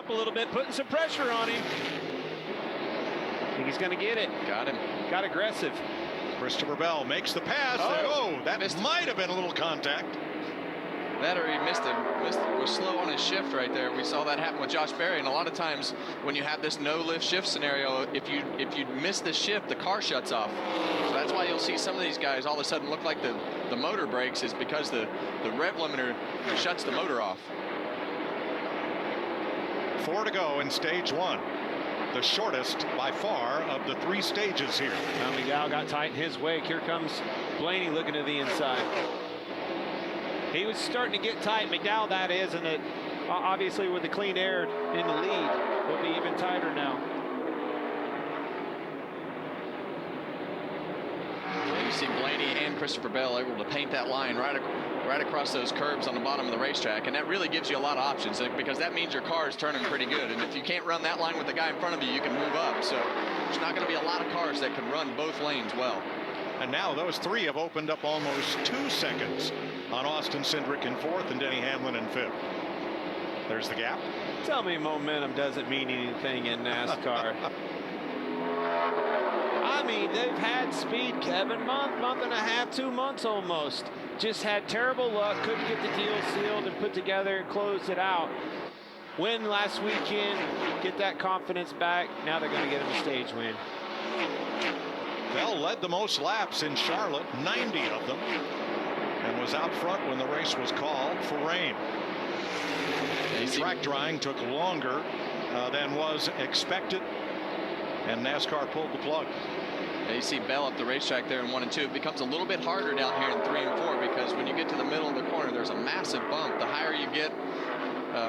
up a little bit, putting some pressure on him. I think he's going to get it. Got him. Got aggressive. Christopher Bell makes the pass. That might have been a little contact. That or he was slow on his shift right there. We saw that happen with Josh Berry, and a lot of times when you have this no lift shift scenario, if you miss the shift, the car shuts off. So that's why you'll see some of these guys all of a sudden look like the motor brakes, is because the rev limiter shuts the motor off. 4 to go in stage 1. The shortest by far of the 3 stages here. Now Miguel got tight in his wake. Here comes Blaney looking to the inside. He was starting to get tight, McDowell that is, and it obviously with the clean air in the lead, will be even tighter now. You see Blaney and Christopher Bell able to paint that line right across those curbs on the bottom of the racetrack, and that really gives you a lot of options because that means your car is turning pretty good. And if you can't run that line with the guy in front of you, you can move up. So there's not going to be a lot of cars that can run both lanes well. And now those 3 have opened up almost 2 seconds on Austin Cindric in 4th and Denny Hamlin in 5th. There's the gap. Tell me momentum doesn't mean anything in NASCAR. I mean, they've had speed, Kevin, month and a half, 2 months almost. Just had terrible luck, couldn't get the deal sealed and put together and closed it out. Win last weekend, get that confidence back. Now they're going to get him a stage win. Bell led the most laps in Charlotte, 90 of them, and was out front when the race was called for rain. Track drying took longer than was expected, and NASCAR pulled the plug. You see Bell up the racetrack there in 1 and 2. It becomes a little bit harder down here in 3 and 4 because when you get to the middle of the corner, there's a massive bump. The higher you get,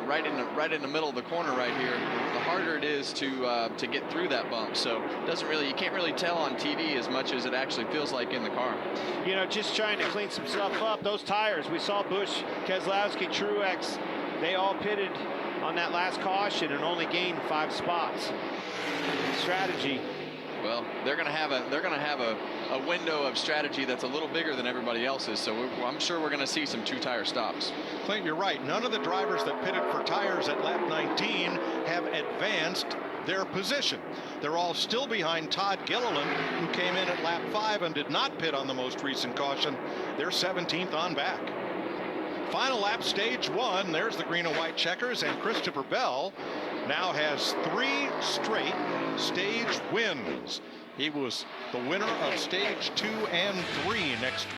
right in the middle of the corner right here, the harder it is to get through that bump. So you can't really tell on TV as much as it actually feels like in the car. You know, just trying to clean some stuff up. Those tires, we saw Busch, Keselowski, Truex, they all pitted on that last caution and only gained 5 spots. Strategy. Well, they're going to have a window of strategy that's a little bigger than everybody else's. So I'm sure we're going to see some 2-tire stops. Clint, you're right. None of the drivers that pitted for tires at lap 19 have advanced their position. They're all still behind Todd Gilliland, who came in at lap 5 and did not pit on the most recent caution. They're 17th on back. Final lap, stage 1. There's the green and white checkers, and Christopher Bell now has 3 straight stage wins. He was the winner of stage 2 and 3 next